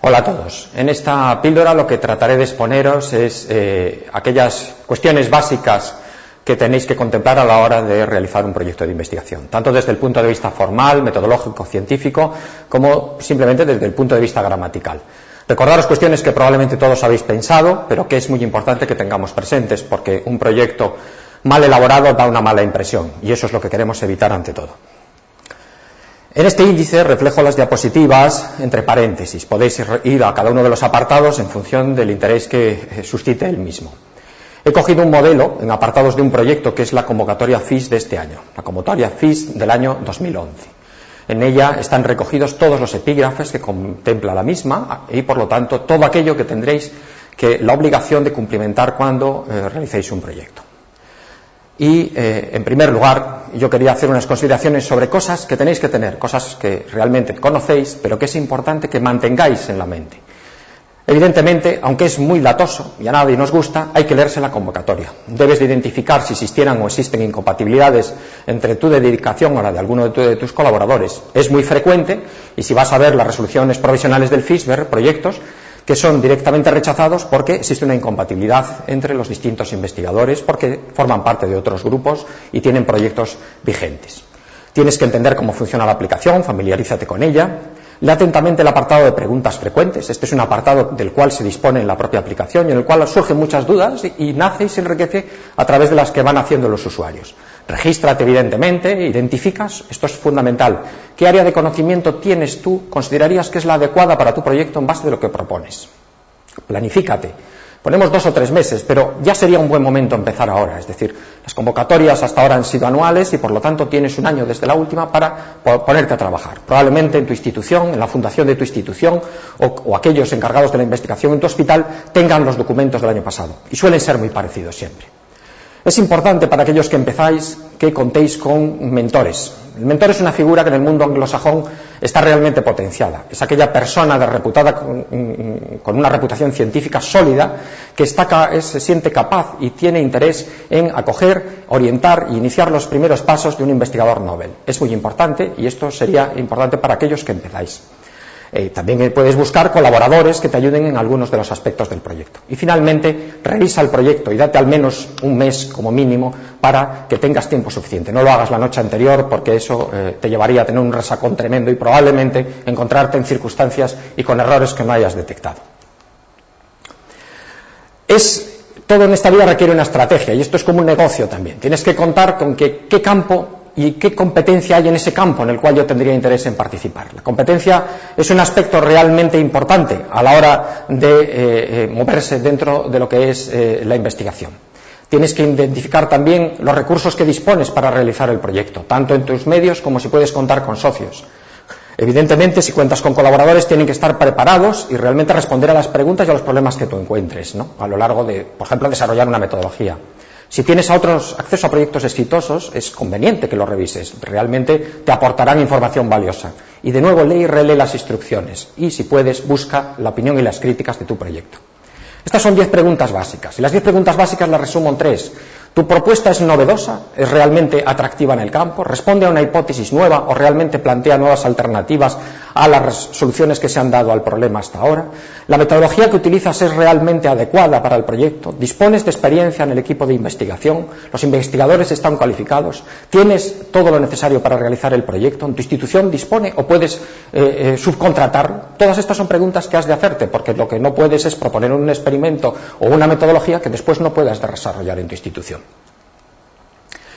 Hola a todos. En esta píldora lo que trataré de exponeros es aquellas cuestiones básicas que tenéis que contemplar a la hora de realizar un proyecto de investigación, tanto desde el punto de vista formal, metodológico, científico, como simplemente desde el punto de vista gramatical. Recordaros cuestiones que probablemente todos habéis pensado, pero que es muy importante que tengamos presentes, porque un proyecto mal elaborado da una mala impresión, y eso es lo que queremos evitar ante todo. En este índice reflejo las diapositivas entre paréntesis. Podéis ir a cada uno de los apartados en función del interés que suscite el mismo. He cogido un modelo en apartados de un proyecto que es la convocatoria FIS de este año, la convocatoria FIS del año 2011. En ella están recogidos todos los epígrafes que contempla la misma y, por lo tanto, todo aquello que tendréis la obligación de cumplimentar cuando realicéis un proyecto. Y, en primer lugar, yo quería hacer unas consideraciones sobre cosas que tenéis que tener, cosas que realmente conocéis, pero que es importante que mantengáis en la mente. Evidentemente, aunque es muy latoso y a nadie nos gusta, hay que leerse la convocatoria. Debes de identificar si existieran o existen incompatibilidades entre tu dedicación o la de alguno de tus colaboradores. Es muy frecuente, y si vas a ver las resoluciones provisionales del FIS, ver proyectos que son directamente rechazados porque existe una incompatibilidad entre los distintos investigadores, porque forman parte de otros grupos y tienen proyectos vigentes. Tienes que entender cómo funciona la aplicación, familiarízate con ella. Lee atentamente el apartado de preguntas frecuentes. Este es un apartado del cual se dispone en la propia aplicación y en el cual surgen muchas dudas y nace y se enriquece a través de las que van haciendo los usuarios. Regístrate, evidentemente, identificas, esto es fundamental, qué área de conocimiento tienes tú, considerarías que es la adecuada para tu proyecto en base de lo que propones. Planifícate. Ponemos 2 o 3 meses, pero ya sería un buen momento empezar ahora. Es decir, las convocatorias hasta ahora han sido anuales y por lo tanto tienes un año desde la última para ponerte a trabajar. Probablemente en tu institución, en la fundación de tu institución o aquellos encargados de la investigación en tu hospital tengan los documentos del año pasado y suelen ser muy parecidos siempre. Es importante para aquellos que empezáis que contéis con mentores. El mentor es una figura que en el mundo anglosajón está realmente potenciada. Es aquella persona reputada con una reputación científica sólida que se siente capaz y tiene interés en acoger, orientar e iniciar los primeros pasos de un investigador Nobel. Es muy importante y esto sería importante para aquellos que empezáis. También puedes buscar colaboradores que te ayuden en algunos de los aspectos del proyecto. Y finalmente, revisa el proyecto y date al menos un mes como mínimo para que tengas tiempo suficiente. No lo hagas la noche anterior porque eso te llevaría a tener un resacón tremendo y probablemente encontrarte en circunstancias y con errores que no hayas detectado. Todo en esta vida requiere una estrategia y esto es como un negocio también. Tienes que contar con qué campo y qué competencia hay en ese campo en el cual yo tendría interés en participar. La competencia es un aspecto realmente importante a la hora de moverse dentro de lo que es la investigación. Tienes que identificar también los recursos que dispones para realizar el proyecto, tanto en tus medios como si puedes contar con socios. Evidentemente, si cuentas con colaboradores, tienen que estar preparados y realmente responder a las preguntas y a los problemas que tú encuentres, ¿no? A lo largo de, por ejemplo, desarrollar una metodología. Si tienes acceso a proyectos exitosos, es conveniente que los revises. Realmente te aportarán información valiosa. Y de nuevo, lee y relee las instrucciones. Y si puedes, busca la opinión y las críticas de tu proyecto. Estas son 10 preguntas básicas. Y las 10 preguntas básicas las resumo en 3. ¿Tu propuesta es novedosa? ¿Es realmente atractiva en el campo? ¿Responde a una hipótesis nueva o realmente plantea nuevas alternativas a las soluciones que se han dado al problema hasta ahora? ¿La metodología que utilizas es realmente adecuada para el proyecto? ¿Dispones de experiencia en el equipo de investigación? ¿Los investigadores están cualificados? ¿Tienes todo lo necesario para realizar el proyecto? ¿En tu institución dispone o puedes subcontratar? Todas estas son preguntas que has de hacerte, porque lo que no puedes es proponer un experimento o una metodología que después no puedas desarrollar en tu institución.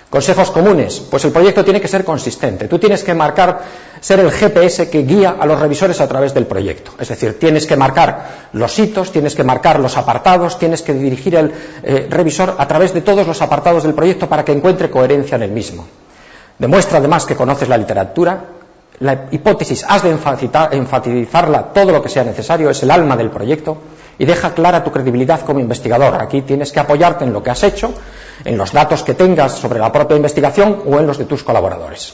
Consejos comunes. Pues el proyecto tiene que ser consistente. Tú tienes que ser el GPS que guía a los revisores a través del proyecto. Es decir, tienes que marcar los hitos, tienes que marcar los apartados, tienes que dirigir el revisor a través de todos los apartados del proyecto para que encuentre coherencia en el mismo. Demuestra además que conoces la literatura. La hipótesis has de enfatizarla todo lo que sea necesario, es el alma del proyecto, y deja clara tu credibilidad como investigador. Aquí tienes que apoyarte en lo que has hecho, en los datos que tengas sobre la propia investigación o en los de tus colaboradores.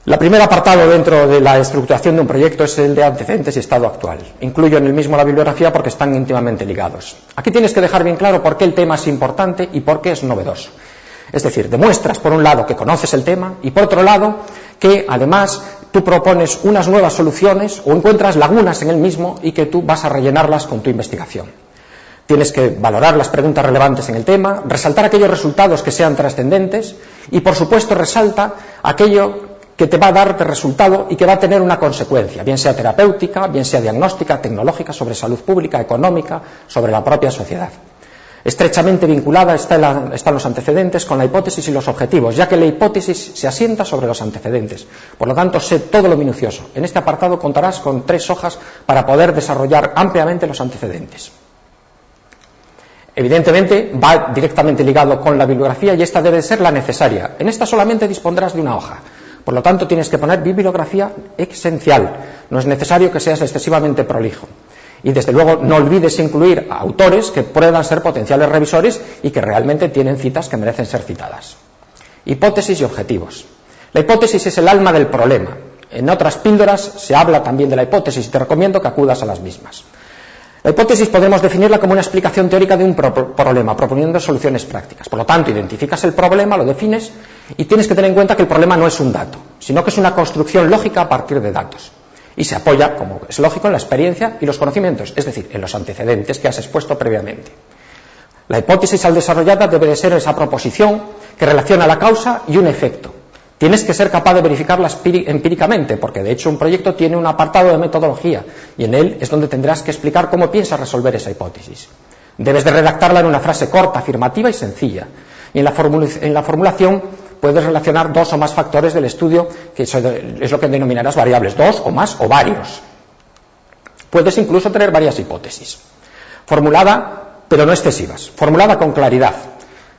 El primer apartado dentro de la estructuración de un proyecto es el de antecedentes y estado actual. Incluyo en el mismo la bibliografía porque están íntimamente ligados. Aquí tienes que dejar bien claro por qué el tema es importante y por qué es novedoso. Es decir, demuestras por un lado que conoces el tema y por otro lado que además tú propones unas nuevas soluciones o encuentras lagunas en el mismo y que tú vas a rellenarlas con tu investigación. Tienes que valorar las preguntas relevantes en el tema, resaltar aquellos resultados que sean trascendentes y, por supuesto, resalta aquello que te va a dar de resultado y que va a tener una consecuencia, bien sea terapéutica, bien sea diagnóstica, tecnológica, sobre salud pública, económica, sobre la propia sociedad. Estrechamente vinculada están los antecedentes con la hipótesis y los objetivos, ya que la hipótesis se asienta sobre los antecedentes. Por lo tanto, sé todo lo minucioso. En este apartado contarás con 3 hojas para poder desarrollar ampliamente los antecedentes. Evidentemente, va directamente ligado con la bibliografía y esta debe ser la necesaria. En esta solamente dispondrás de una hoja. Por lo tanto, tienes que poner bibliografía esencial. No es necesario que seas excesivamente prolijo. Y, desde luego, no olvides incluir a autores que puedan ser potenciales revisores y que realmente tienen citas que merecen ser citadas. Hipótesis y objetivos. La hipótesis es el alma del problema. En otras píldoras se habla también de la hipótesis y te recomiendo que acudas a las mismas. La hipótesis podemos definirla como una explicación teórica de un problema, proponiendo soluciones prácticas. Por lo tanto, identificas el problema, lo defines y tienes que tener en cuenta que el problema no es un dato, sino que es una construcción lógica a partir de datos. Y se apoya, como es lógico, en la experiencia y los conocimientos, es decir, en los antecedentes que has expuesto previamente. La hipótesis al desarrollada debe de ser esa proposición que relaciona la causa y un efecto. Tienes que ser capaz de verificarla empíricamente, porque de hecho un proyecto tiene un apartado de metodología y en él es donde tendrás que explicar cómo piensas resolver esa hipótesis. Debes de redactarla en una frase corta, afirmativa y sencilla. Y en la formulación puedes relacionar 2 o más factores del estudio, que es lo que denominarás variables, 2 o más o varios. Puedes incluso tener varias hipótesis. Formulada, pero no excesivas. Formulada con claridad.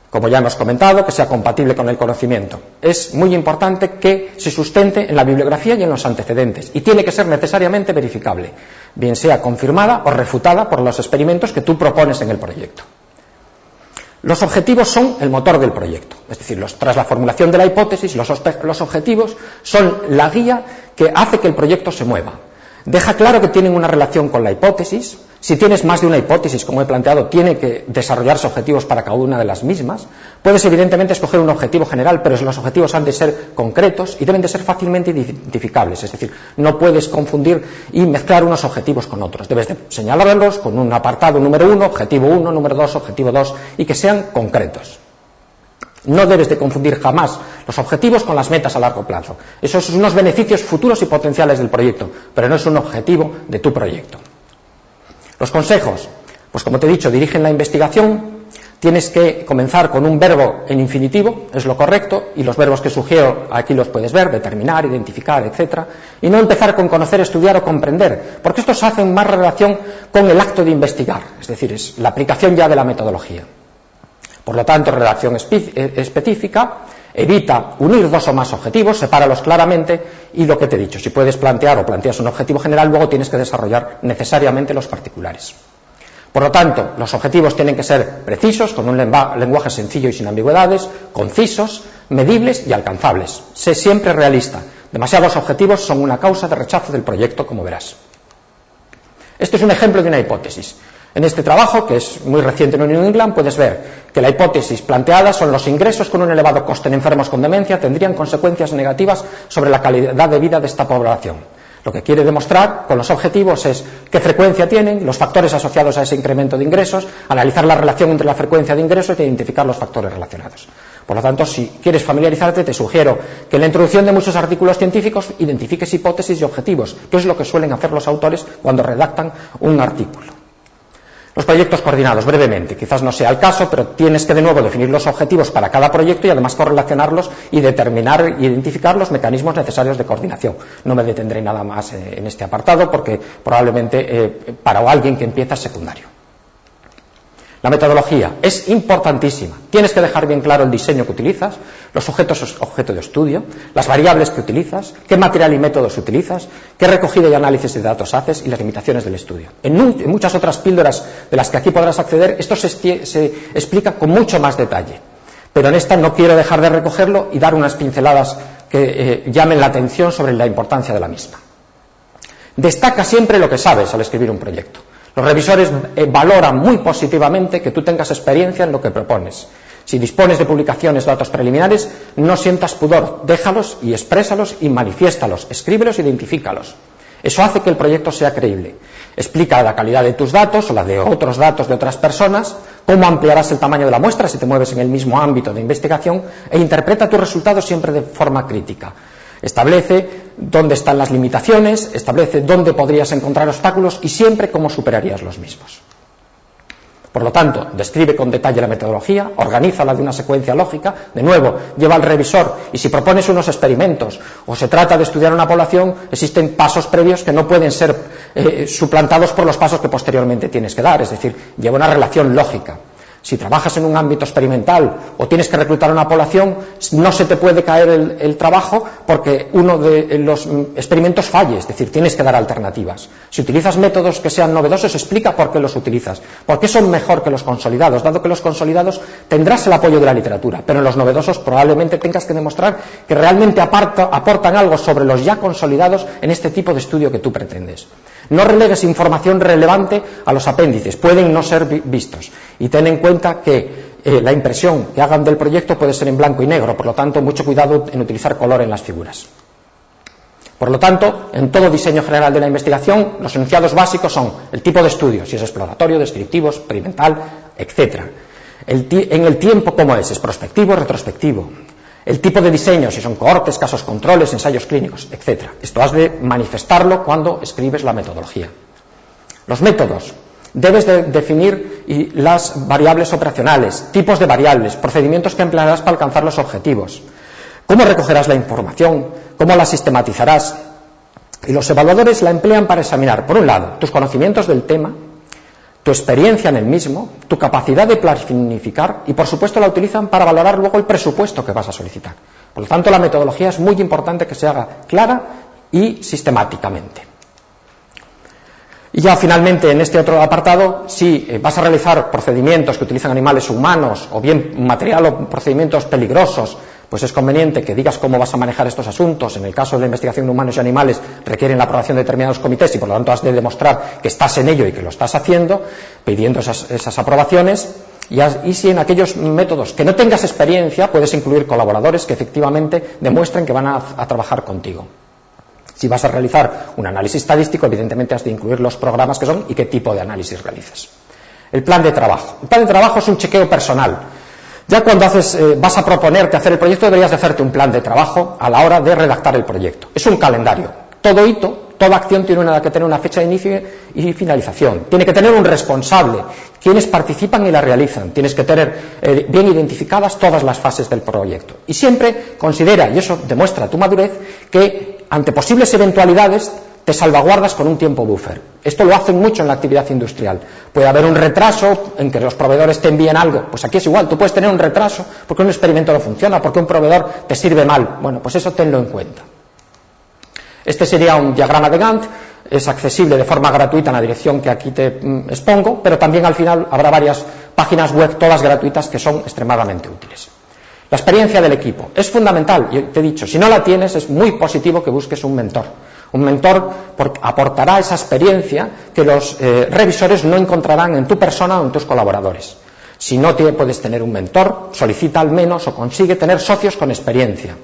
Como ya hemos comentado, que sea compatible con el conocimiento. Es muy importante que se sustente en la bibliografía y en los antecedentes, y tiene que ser necesariamente verificable, bien sea confirmada o refutada por los experimentos que tú propones en el proyecto. Los objetivos son el motor del proyecto, es decir, tras la formulación de la hipótesis, los objetivos son la guía que hace que el proyecto se mueva. Deja claro que tienen una relación con la hipótesis. Si tienes más de una hipótesis, como he planteado, tiene que desarrollarse objetivos para cada una de las mismas. Puedes, evidentemente, escoger un objetivo general, pero los objetivos han de ser concretos y deben de ser fácilmente identificables. Es decir, no puedes confundir y mezclar unos objetivos con otros. Debes de señalarlos con un apartado número 1, objetivo 1, número 2, objetivo 2, y que sean concretos. No debes de confundir jamás los objetivos con las metas a largo plazo. Esos son unos beneficios futuros y potenciales del proyecto, pero no es un objetivo de tu proyecto. Los consejos, pues como te he dicho, dirigen la investigación. Tienes que comenzar con un verbo en infinitivo, es lo correcto, y los verbos que sugiero aquí los puedes ver, determinar, identificar, etc. Y no empezar con conocer, estudiar o comprender, porque estos hacen más relación con el acto de investigar, es decir, es la aplicación ya de la metodología. Por lo tanto, redacción específica, evita unir 2 o más objetivos, sepáralos claramente y lo que te he dicho, si puedes plantear o planteas un objetivo general, luego tienes que desarrollar necesariamente los particulares. Por lo tanto, los objetivos tienen que ser precisos, con un lenguaje sencillo y sin ambigüedades, concisos, medibles y alcanzables. Sé siempre realista. Demasiados objetivos son una causa de rechazo del proyecto, como verás. Este es un ejemplo de una hipótesis. En este trabajo, que es muy reciente en New England, puedes ver que la hipótesis planteada son los ingresos con un elevado coste en enfermos con demencia tendrían consecuencias negativas sobre la calidad de vida de esta población. Lo que quiere demostrar con los objetivos es qué frecuencia tienen, los factores asociados a ese incremento de ingresos, analizar la relación entre la frecuencia de ingresos e identificar los factores relacionados. Por lo tanto, si quieres familiarizarte, te sugiero que en la introducción de muchos artículos científicos identifiques hipótesis y objetivos, que es lo que suelen hacer los autores cuando redactan un artículo. Los proyectos coordinados, brevemente, quizás no sea el caso, pero tienes que de nuevo definir los objetivos para cada proyecto y además correlacionarlos y determinar e identificar los mecanismos necesarios de coordinación. No me detendré nada más en este apartado porque probablemente para alguien que empieza es secundario. La metodología es importantísima. Tienes que dejar bien claro el diseño que utilizas, los objetos objeto de estudio, las variables que utilizas, qué material y métodos utilizas, qué recogida y análisis de datos haces y las limitaciones del estudio. En muchas otras píldoras de las que aquí podrás acceder, esto se explica con mucho más detalle. Pero en esta no quiero dejar de recogerlo y dar unas pinceladas que llamen la atención sobre la importancia de la misma. Destaca siempre lo que sabes al escribir un proyecto. Los revisores valoran muy positivamente que tú tengas experiencia en lo que propones. Si dispones de publicaciones, datos preliminares, no sientas pudor, déjalos y exprésalos y manifiéstalos, escríbelos, identifícalos. Eso hace que el proyecto sea creíble. Explica la calidad de tus datos o la de otros datos de otras personas, cómo ampliarás el tamaño de la muestra si te mueves en el mismo ámbito de investigación e interpreta tus resultados siempre de forma crítica. Establece dónde están las limitaciones, establece dónde podrías encontrar obstáculos y siempre cómo superarías los mismos. Por lo tanto, describe con detalle la metodología, organízala de una secuencia lógica, de nuevo, lleva al revisor y si propones unos experimentos o se trata de estudiar una población, existen pasos previos que no pueden ser suplantados por los pasos que posteriormente tienes que dar, es decir, lleva una relación lógica. Si trabajas en un ámbito experimental o tienes que reclutar a una población, no se te puede caer el trabajo porque uno de los experimentos falle, es decir, tienes que dar alternativas. Si utilizas métodos que sean novedosos, explica por qué los utilizas, por qué son mejor que los consolidados, dado que los consolidados tendrás el apoyo de la literatura, pero en los novedosos probablemente tengas que demostrar que realmente aportan algo sobre los ya consolidados en este tipo de estudio que tú pretendes. No relegues información relevante a los apéndices, pueden no ser vistos. Y ten en cuenta que la impresión que hagan del proyecto puede ser en blanco y negro, por lo tanto, mucho cuidado en utilizar color en las figuras. Por lo tanto, en todo diseño general de la investigación, los enunciados básicos son el tipo de estudio, si es exploratorio, descriptivo, experimental, etc. En el tiempo, ¿cómo es? ¿Es prospectivo o retrospectivo? El tipo de diseño, si son cohortes, casos controles, ensayos clínicos, etc. Esto has de manifestarlo cuando escribes la metodología. Los métodos. Debes de definir las variables operacionales, tipos de variables, procedimientos que emplearás para alcanzar los objetivos. ¿Cómo recogerás la información? ¿Cómo la sistematizarás? Y los evaluadores la emplean para examinar, por un lado, tus conocimientos del tema, tu experiencia en el mismo, tu capacidad de planificar y, por supuesto, la utilizan para valorar luego el presupuesto que vas a solicitar. Por lo tanto, la metodología es muy importante que se haga clara y sistemáticamente. Y ya finalmente, en este otro apartado, si vas a realizar procedimientos que utilizan animales humanos o bien material o procedimientos peligrosos, pues es conveniente que digas cómo vas a manejar estos asuntos. En el caso de la investigación de humanos y animales requieren la aprobación de determinados comités y por lo tanto has de demostrar que estás en ello y que lo estás haciendo, pidiendo esas aprobaciones. Y si en aquellos métodos que no tengas experiencia, puedes incluir colaboradores que efectivamente demuestren que van a trabajar contigo. Si vas a realizar un análisis estadístico, evidentemente has de incluir los programas que son y qué tipo de análisis realizas. El plan de trabajo. El plan de trabajo es un chequeo personal. Ya cuando vas a proponerte hacer el proyecto, deberías de hacerte un plan de trabajo a la hora de redactar el proyecto. Es un calendario. Todo hito, toda acción tiene que tener una fecha de inicio y finalización. Tiene que tener un responsable, quienes participan y la realizan. Tienes que tener bien identificadas todas las fases del proyecto. Y siempre considera, y eso demuestra tu madurez, que ante posibles eventualidades te salvaguardas con un tiempo buffer. Esto lo hacen mucho en la actividad industrial. Puede haber un retraso en que los proveedores te envíen algo. Pues aquí es igual, tú puedes tener un retraso porque un experimento no funciona, porque un proveedor te sirve mal. Bueno, pues eso tenlo en cuenta. Este sería un diagrama de Gantt. Es accesible de forma gratuita en la dirección que aquí te expongo, pero también al final habrá varias páginas web, todas gratuitas, que son extremadamente útiles. La experiencia del equipo es fundamental. Yo te he dicho, si no la tienes, es muy positivo que busques un mentor. Un mentor aportará esa experiencia que los revisores no encontrarán en tu persona o en tus colaboradores. Si no puedes tener un mentor, solicita al menos o consigue tener socios con experiencia.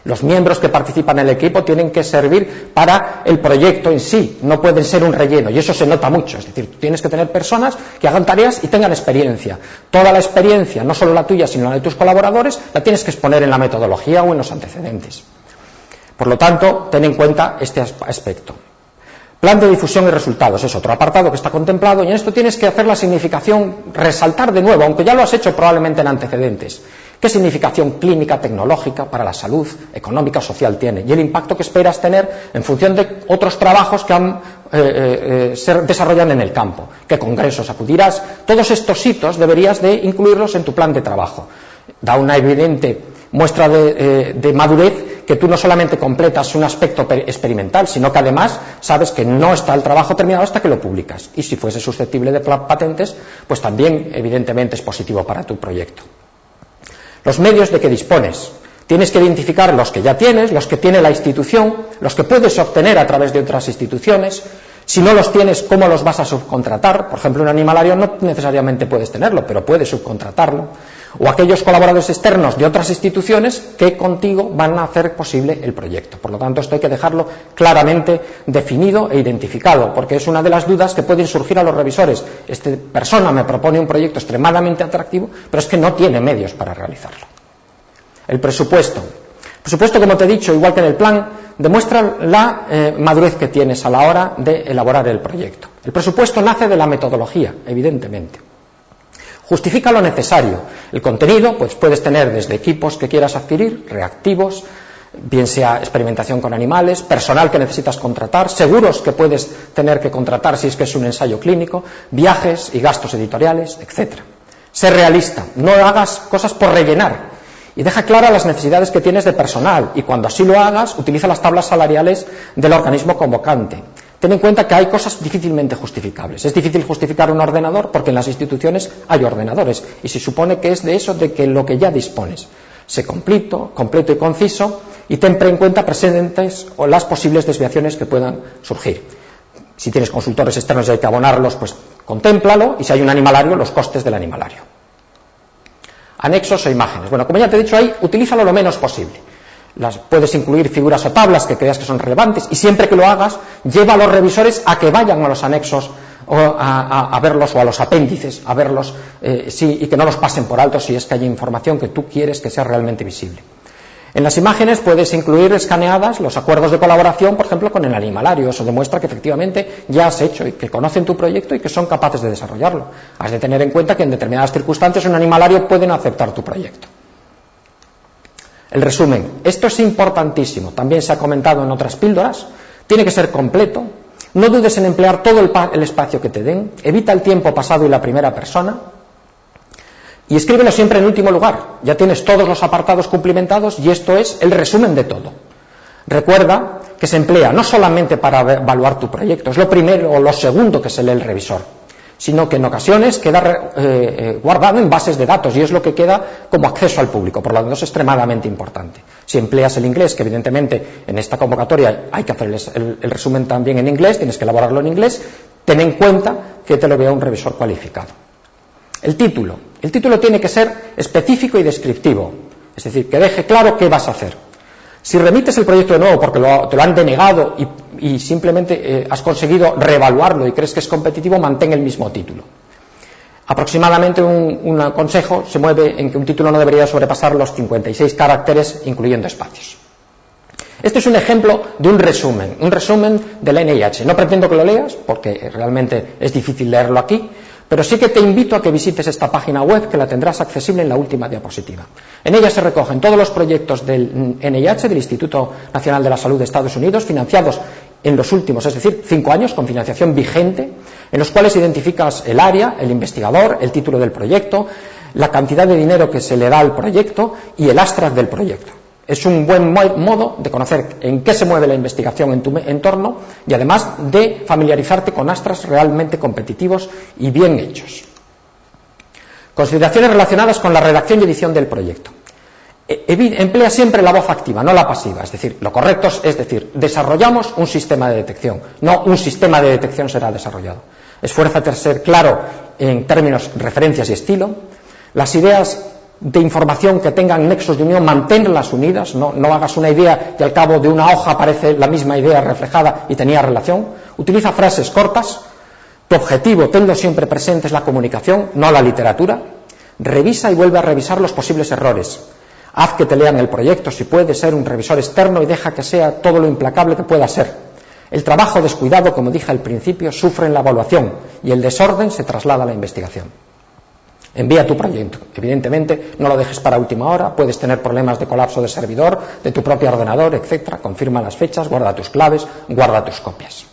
Los miembros que participan en el equipo tienen que servir para el proyecto en sí, no pueden ser un relleno, y eso se nota mucho. Es decir, tienes que tener personas que hagan tareas y tengan experiencia. Toda la experiencia, no solo la tuya, sino la de tus colaboradores, la tienes que exponer en la metodología o en los antecedentes. Por lo tanto, ten en cuenta este aspecto. Plan de difusión y resultados es otro apartado que está contemplado, y en esto tienes que hacer la significación, resaltar de nuevo, aunque ya lo has hecho probablemente en antecedentes. ¿Qué significación clínica, tecnológica, para la salud, económica o social tiene? Y el impacto que esperas tener en función de otros trabajos que se desarrollan en el campo. ¿Qué congresos acudirás? Todos estos hitos deberías de incluirlos en tu plan de trabajo. Da una evidente muestra de madurez que tú no solamente completas un aspecto experimental, sino que además sabes que no está el trabajo terminado hasta que lo publicas. Y si fuese susceptible de patentes, pues también evidentemente es positivo para tu proyecto. Los medios de que dispones. Tienes que identificar los que ya tienes, los que tiene la institución, los que puedes obtener a través de otras instituciones. Si no los tienes, ¿cómo los vas a subcontratar? Por ejemplo, un animalario no necesariamente puedes tenerlo, pero puedes subcontratarlo. o aquellos colaboradores externos de otras instituciones que contigo van a hacer posible el proyecto. Por lo tanto, esto hay que dejarlo claramente definido e identificado, porque es una de las dudas que pueden surgir a los revisores. Esta persona me propone un proyecto extremadamente atractivo, pero es que no tiene medios para realizarlo. El presupuesto. El presupuesto, como te he dicho, igual que en el plan, demuestra la madurez que tienes a la hora de elaborar el proyecto. El presupuesto nace de la metodología, evidentemente. Justifica lo necesario. El contenido, pues puedes tener desde equipos que quieras adquirir, reactivos, bien sea experimentación con animales, personal que necesitas contratar, seguros que puedes tener que contratar si es que es un ensayo clínico, viajes y gastos editoriales, etc. Sé realista, no hagas cosas por rellenar y deja claras las necesidades que tienes de personal, y cuando así lo hagas, utiliza las tablas salariales del organismo convocante. Ten en cuenta que hay cosas difícilmente justificables. Es difícil justificar un ordenador porque en las instituciones hay ordenadores y se supone que es de eso de que lo que ya dispones. Sé completo y conciso y ten en cuenta presentes o las posibles desviaciones que puedan surgir. Si tienes consultores externos y hay que abonarlos, pues contémplalo, y si hay un animalario, los costes del animalario. Anexos o imágenes. Bueno, como ya te he dicho ahí, utilízalo lo menos posible. Puedes incluir figuras o tablas que creas que son relevantes, y siempre que lo hagas, lleva a los revisores a que vayan a los anexos o a verlos, o a los apéndices a verlos, y que no los pasen por alto si es que hay información que tú quieres que sea realmente visible. En las imágenes puedes incluir escaneadas los acuerdos de colaboración, por ejemplo, con el animalario. Eso demuestra que efectivamente ya has hecho y que conocen tu proyecto y que son capaces de desarrollarlo. Has de tener en cuenta que en determinadas circunstancias un animalario puede no aceptar tu proyecto. El resumen. Esto es importantísimo. También se ha comentado en otras píldoras. Tiene que ser completo. No dudes en emplear todo el espacio que te den. Evita el tiempo pasado y la primera persona. Y escríbelo siempre en último lugar. Ya tienes todos los apartados cumplimentados y esto es el resumen de todo. Recuerda que se emplea no solamente para evaluar tu proyecto, es lo primero o lo segundo que se lee el revisor, sino que en ocasiones queda guardado en bases de datos y es lo que queda como acceso al público. Por lo tanto, es extremadamente importante. Si empleas el inglés, que evidentemente en esta convocatoria hay que hacer el resumen también en inglés, tienes que elaborarlo en inglés, ten en cuenta que te lo vea un revisor cualificado. El título. El título tiene que ser específico y descriptivo, es decir, que deje claro qué vas a hacer. Si remites el proyecto de nuevo porque te lo han denegado y simplemente has conseguido reevaluarlo y crees que es competitivo, mantén el mismo título. Aproximadamente un consejo se mueve en que un título no debería sobrepasar los 56 caracteres, incluyendo espacios. Este es un ejemplo de un resumen del NIH. No pretendo que lo leas porque realmente es difícil leerlo aquí, pero sí que te invito a que visites esta página web, que la tendrás accesible en la última diapositiva. En ella se recogen todos los proyectos del NIH, del Instituto Nacional de la Salud de Estados Unidos, financiados en los últimos, es decir, 5 años, con financiación vigente, en los cuales identificas el área, el investigador, el título del proyecto, la cantidad de dinero que se le da al proyecto y el abstract del proyecto. Es un buen modo de conocer en qué se mueve la investigación en tu entorno y además de familiarizarte con abstracts realmente competitivos y bien hechos. Consideraciones relacionadas con la redacción y edición del proyecto. Emplea siempre la voz activa, no la pasiva. Es decir, lo correcto es decir, desarrollamos un sistema de detección, no un sistema de detección será desarrollado. Esfuérzate a ser claro en términos, referencias y estilo. Las ideas de información que tengan nexos de unión, manténlas unidas, no hagas una idea y al cabo de una hoja aparece la misma idea reflejada y tenía relación. Utiliza frases cortas. Tu objetivo, tenlo siempre presente, es la comunicación, no la literatura. Revisa y vuelve a revisar los posibles errores. Haz que te lean el proyecto, si puede ser un revisor externo, y deja que sea todo lo implacable que pueda ser. El trabajo descuidado, como dije al principio, sufre en la evaluación y el desorden se traslada a la investigación. Envía tu proyecto. Evidentemente, no lo dejes para última hora, puedes tener problemas de colapso de servidor, de tu propio ordenador, etc. Confirma las fechas, guarda tus claves, guarda tus copias.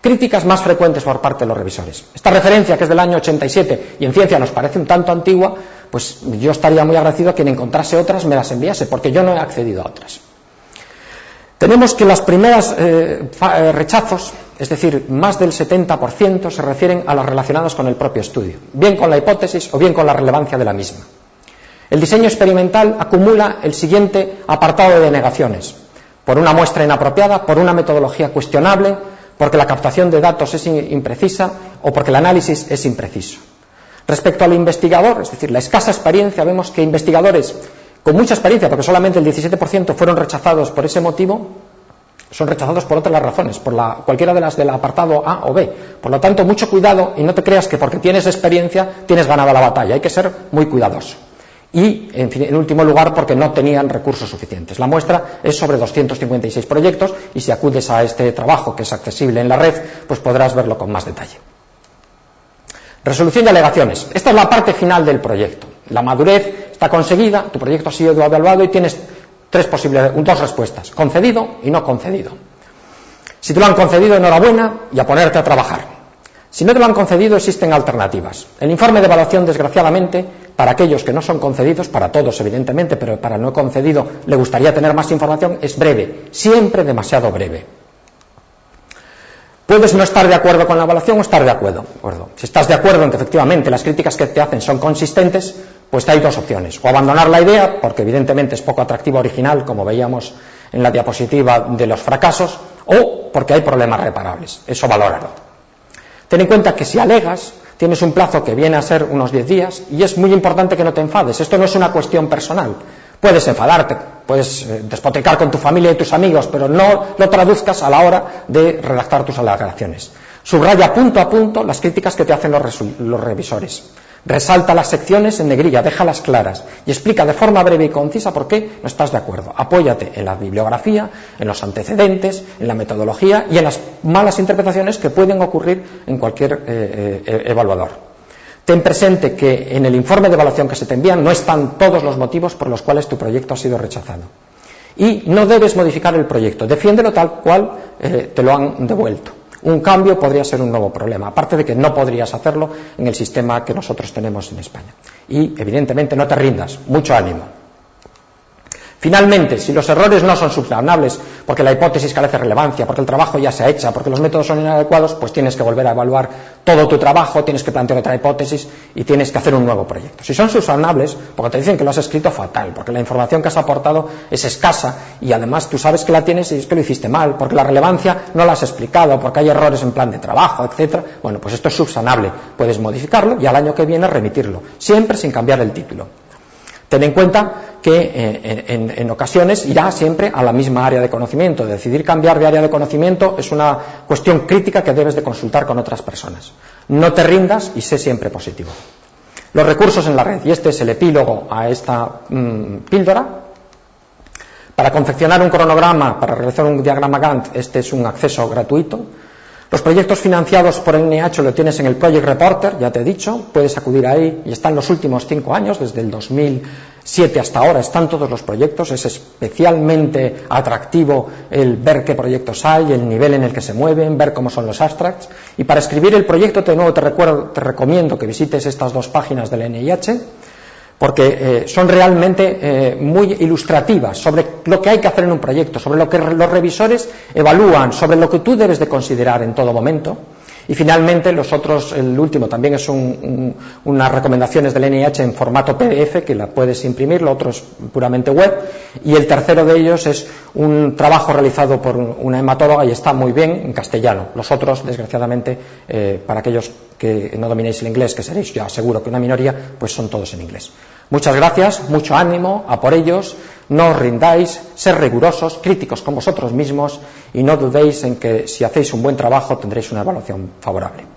Críticas más frecuentes por parte de los revisores. Esta referencia, que es del año 87 y en ciencia nos parece un tanto antigua, pues yo estaría muy agradecido a quien encontrase otras me las enviase, porque yo no he accedido a otras. Tenemos que las primeras rechazos, es decir, más del 70%, se refieren a las relacionadas con el propio estudio, bien con la hipótesis o bien con la relevancia de la misma. El diseño experimental acumula el siguiente apartado de denegaciones: por una muestra inapropiada, por una metodología cuestionable, porque la captación de datos es imprecisa o porque el análisis es impreciso. Respecto al investigador, es decir, la escasa experiencia, vemos que investigadores con mucha experiencia, porque solamente el 17% fueron rechazados por ese motivo, son rechazados por otras razones, por cualquiera de las del apartado A o B. Por lo tanto, mucho cuidado y no te creas que porque tienes experiencia tienes ganada la batalla. Hay que ser muy cuidadoso. Y, en último lugar, porque no tenían recursos suficientes. La muestra es sobre 256 proyectos y si acudes a este trabajo, que es accesible en la red, pues podrás verlo con más detalle. Resolución de alegaciones. Esta es la parte final del proyecto. La madurez está conseguida, tu proyecto ha sido evaluado y tienes dos respuestas: concedido y no concedido. Si te lo han concedido, enhorabuena y a ponerte a trabajar. Si no te lo han concedido, existen alternativas. El informe de evaluación, desgraciadamente, para aquellos que no son concedidos, para todos evidentemente, pero para el no concedido le gustaría tener más información, es breve, siempre demasiado breve. Puedes no estar de acuerdo con la evaluación o estar de acuerdo. Si estás de acuerdo en que efectivamente las críticas que te hacen son consistentes, pues hay dos opciones: o abandonar la idea, porque evidentemente es poco atractiva original, como veíamos en la diapositiva de los fracasos, o porque hay problemas reparables. Eso valóralo. Ten en cuenta que si alegas, tienes un plazo que viene a ser unos 10 días y es muy importante que no te enfades. Esto no es una cuestión personal. Puedes enfadarte, puedes despotricar con tu familia y tus amigos, pero no lo traduzcas a la hora de redactar tus alegaciones. Subraya punto a punto las críticas que te hacen los revisores. Resalta las secciones en negrilla, déjalas claras y explica de forma breve y concisa por qué no estás de acuerdo. Apóyate en la bibliografía, en los antecedentes, en la metodología y en las malas interpretaciones que pueden ocurrir en cualquier evaluador. Ten presente que en el informe de evaluación que se te envían no están todos los motivos por los cuales tu proyecto ha sido rechazado. Y no debes modificar el proyecto, defiéndelo tal cual te lo han devuelto. Un cambio podría ser un nuevo problema, aparte de que no podrías hacerlo en el sistema que nosotros tenemos en España. Y, evidentemente, no te rindas, mucho ánimo. Finalmente, si los errores no son subsanables, porque la hipótesis carece de relevancia, porque el trabajo ya se ha hecho, porque los métodos son inadecuados, pues tienes que volver a evaluar todo tu trabajo, tienes que plantear otra hipótesis y tienes que hacer un nuevo proyecto. Si son subsanables, porque te dicen que lo has escrito fatal, porque la información que has aportado es escasa y además tú sabes que la tienes y es que lo hiciste mal, porque la relevancia no la has explicado, porque hay errores en plan de trabajo, etcétera. Bueno, pues esto es subsanable. Puedes modificarlo y al año que viene remitirlo, siempre sin cambiar el título. Ten en cuenta que en ocasiones irá siempre a la misma área de conocimiento. Decidir cambiar de área de conocimiento es una cuestión crítica que debes de consultar con otras personas. No te rindas y sé siempre positivo. Los recursos en la red, y este es el epílogo a esta píldora. Para confeccionar un cronograma, para realizar un diagrama Gantt, este es un acceso gratuito. Los proyectos financiados por el NIH lo tienes en el Project Reporter, ya te he dicho, puedes acudir ahí y están los últimos 5 años, desde el 2007 hasta ahora están todos los proyectos. Es especialmente atractivo el ver qué proyectos hay, el nivel en el que se mueven, ver cómo son los abstracts. Y para escribir el proyecto, de nuevo te recomiendo que visites estas 2 páginas del NIH, porque son realmente muy ilustrativas sobre lo que hay que hacer en un proyecto, sobre lo que los revisores evalúan, sobre lo que tú debes de considerar en todo momento. Y finalmente el último también es unas recomendaciones del NIH en formato PDF, que la puedes imprimir, lo otro es puramente web, y el tercero de ellos es un trabajo realizado por una hematóloga y está muy bien en castellano. Los otros, desgraciadamente, para aquellos que no dominéis el inglés, que seréis ya seguro que una minoría, pues son todos en inglés. Muchas gracias, mucho ánimo, a por ellos, no os rindáis, sed rigurosos, críticos con vosotros mismos y no dudéis en que si hacéis un buen trabajo tendréis una evaluación favorable.